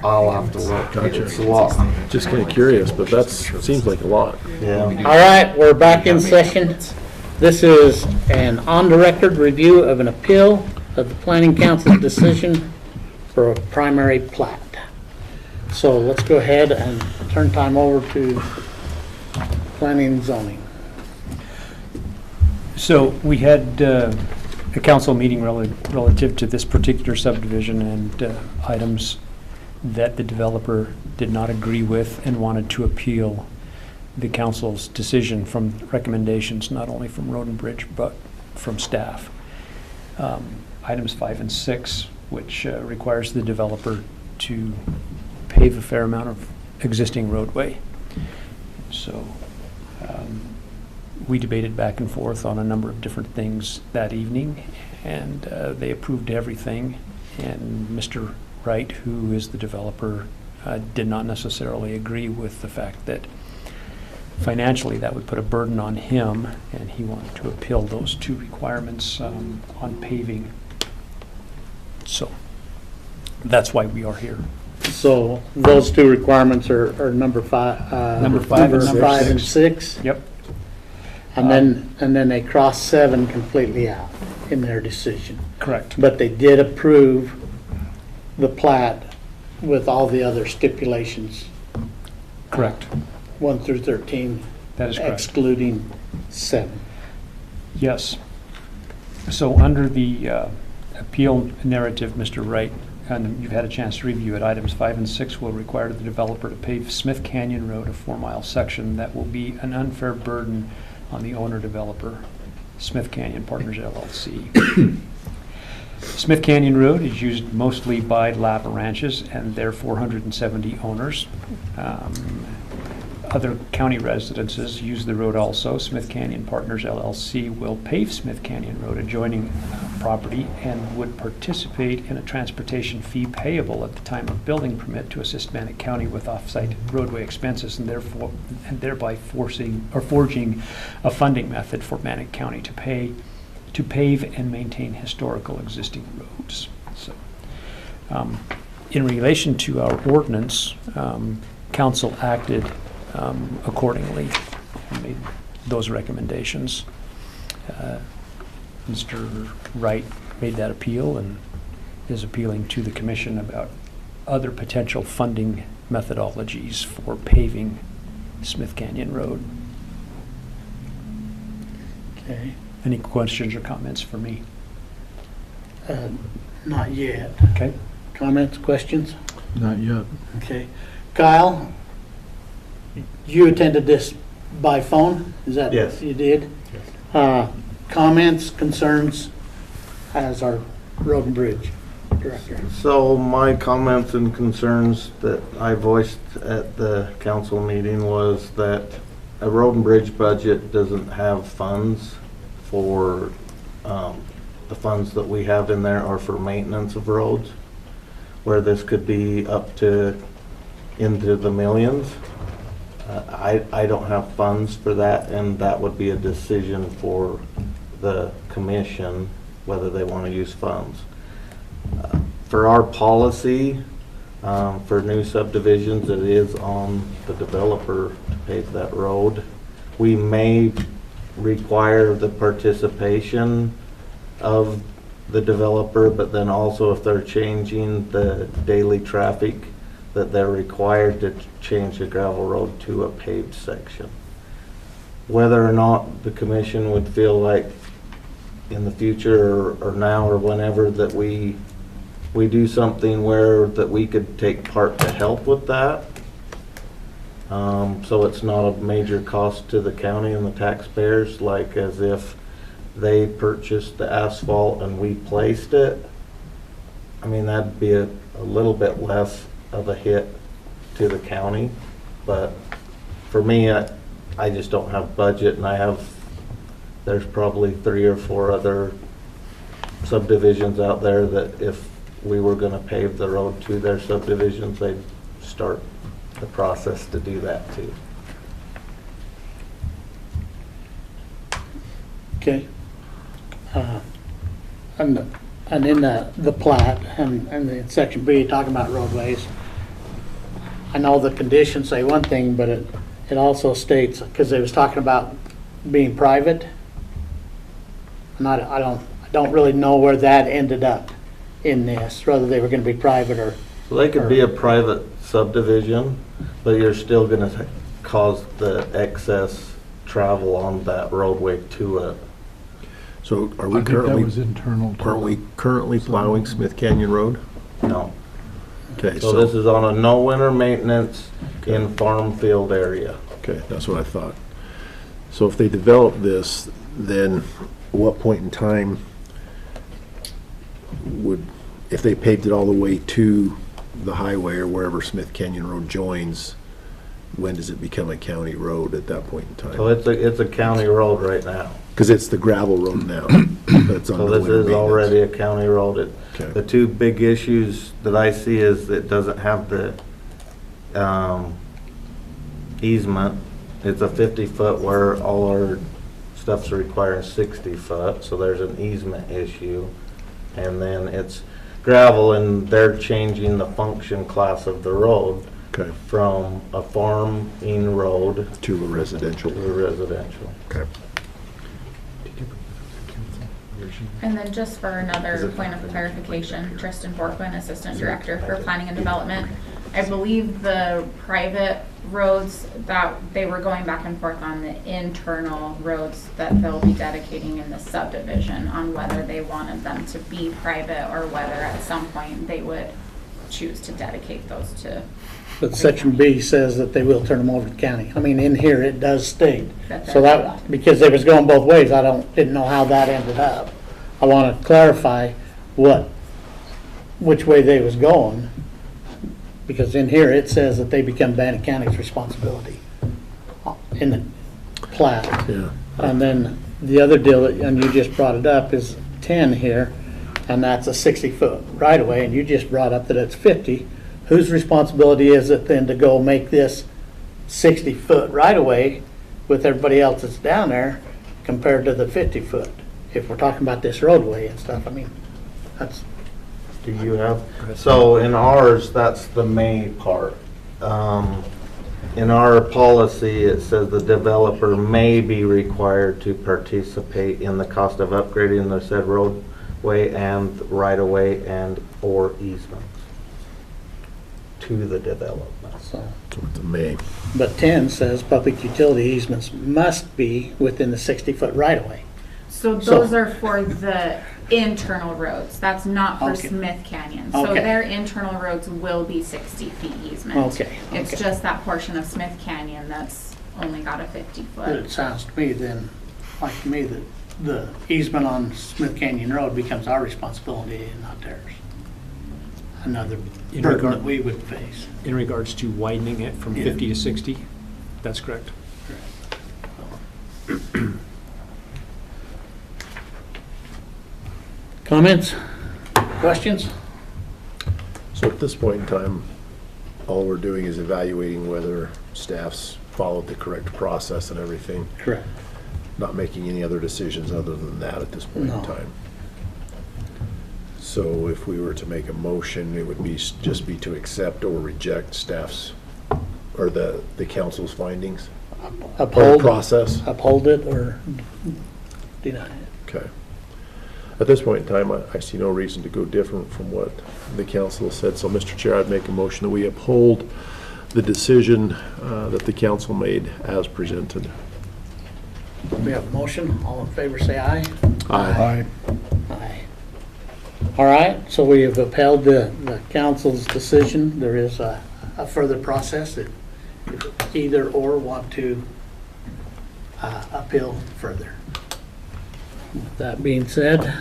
I'll have to look. Gotcha. It's a lot. Just kind of curious, but that seems like a lot. Yeah. All right, we're back in session. This is an on-the-record review of an appeal of the Planning Council's decision for a primary plat. So let's go ahead and turn time over to planning and zoning. So we had a council meeting relative to this particular subdivision and items that the developer did not agree with and wanted to appeal the council's decision from recommendations, not only from Road and Bridge, but from staff. Items 5 and 6, which requires the developer to pave a fair amount of existing roadway. So we debated back and forth on a number of different things that evening, and they approved everything. And Mr. Wright, who is the developer, did not necessarily agree with the fact that financially that would put a burden on him, and he wanted to appeal those two requirements on paving. So that's why we are here. So those two requirements are number 5. Number 5 and number 5 and 6. 6. Yep. And then they cross 7 completely out in their decision. Correct. But they did approve the plat with all the other stipulations. Correct. 1 through 13. That is correct. Excluding 7. Yes. So under the appeal narrative, Mr. Wright, and you've had a chance to review it, items 5 and 6 will require the developer to pave Smith Canyon Road, a 4-mile section that will be an unfair burden on the owner-developer, Smith Canyon Partners, LLC. Smith Canyon Road is used mostly by Lapa Ranches and their 470 owners. Other county residences use the road also. Smith Canyon Partners, LLC will pave Smith Canyon Road adjoining property and would participate in a transportation fee payable at the time of building permit to assist Bannock County with off-site roadway expenses, and thereby forging a funding method for Bannock County to pave and maintain historical existing roads. So, in relation to our ordinance, council acted accordingly and made those recommendations. Mr. Wright made that appeal and is appealing to the commission about other potential funding methodologies for paving Smith Canyon Road. Okay. Any questions or comments for me? Not yet. Okay. Comments, questions? Not yet. Okay. Kyle, you attended this by phone? Is that? Yes. You did? Comments, concerns as our road and bridge director? So my comments and concerns that I voiced at the council meeting was that a road and bridge budget doesn't have funds for, the funds that we have in there are for maintenance of roads, where this could be up to into the millions. I don't have funds for that, and that would be a decision for the commission whether they want to use funds. For our policy, for new subdivisions, it is on the developer to pave that road. We may require the participation of the developer, but then also if they're changing the daily traffic, that they're required to change the gravel road to a paved section. Whether or not the commission would feel like in the future or now or whenever that we do something where that we could take part to help with that, so it's not a major cost to the county and the taxpayers, like as if they purchased the asphalt and we placed it. I mean, that'd be a little bit less of a hit to the county, but for me, I just don't have budget, and there's probably 3 or 4 other subdivisions out there that if we were going to pave the road to their subdivisions, they'd start the process to do that too. Okay. And in the plat and in section B, talking about roadways, I know the conditions say one thing, but it also states, because they was talking about being private. And I don't really know where that ended up in this, whether they were gonna be private or, So they could be a private subdivision, but you're still gonna cause the excess travel on that roadway to it. So are I we think that currently, was internal. to are we the- currently plowing Smith Canyon Road? No. Okay, So this is on a no winter maintenance in farm field area. okay, that's what I thought. So if they develop this, then what point in time would, if they paved it all the way to the highway or wherever Smith Canyon Road joins, when does it become a county road at that point in So time? it's a county road right now. Because it's the gravel road now. That's So under this winter is maintenance. already a county road. The Okay, two big issues that I see is it doesn't have the easement. It's a 50-foot where all our stuff's requiring 60-foot, so there's an easement issue. And then it's gravel, and they're changing the function class of the road okay, from a farming road to a residential. to a residential. Okay. And then just for another point of clarification, Tristan Borkman, Assistant Director for Planning and Development. I believe the private roads that they were going back and forth on, the internal roads that they'll be dedicating in the subdivision, on whether they wanted them to be private or whether at some point they would choose to dedicate those to. but section B says that they will turn them over to the county. I mean, in here, it does state. That So they're- that, because they was going both ways, didn't know how that ended up. I want to clarify which way they was going, because in here, it says that they become Bannock County's responsibility in the plat. Yeah, And then the other deal, and you just brought it up, is 10 here, and that's a 60-foot right-of-way, and you just brought up that it's 50. Whose responsibility is it then to go make this 60-foot right-of-way with everybody else that's down there compared to the 50-foot? If we're talking about this roadway and stuff, I mean, that's, Do you have, so in ours, that's the may part. In our policy, it says the developer may be required to participate in the cost of upgrading the said roadway and right-of-way and or easements to the development. so. so it's a May. But 10 says public utility easements must be within the 60-foot right-of-way. So So- those are for the internal roads. That's not for Okay. Smith Canyon. So Okay. their internal roads will be 60 feet easement. Okay, It's okay. just that portion of Smith Canyon that's only got a 50 But it foot. sounds to me then, like to me, that the easement on Smith Canyon Road becomes our responsibility and not theirs. Another In burden regard- that we would face. In regards to widening it from Yeah. 50 to 60, that's correct. Comments? Questions? So at this point in time, all we're doing is evaluating whether staff's followed the correct process and everything, Correct. not making any other decisions other than that at this point in No. time. So if we were to make a motion, it would be, just be to accept or reject staff's, or the council's findings, or Uphold, process. uphold it or deny it. Okay. At this point in time, I see no reason to go different from what the council said. So, Mr. Chair, I'd make a motion that we uphold the decision that the council made as presented. We have a motion. All in favor, say aye. Aye. Aye. All right, so we have upheld the council's decision. There is a further process that either or want to appeal further. With that being said,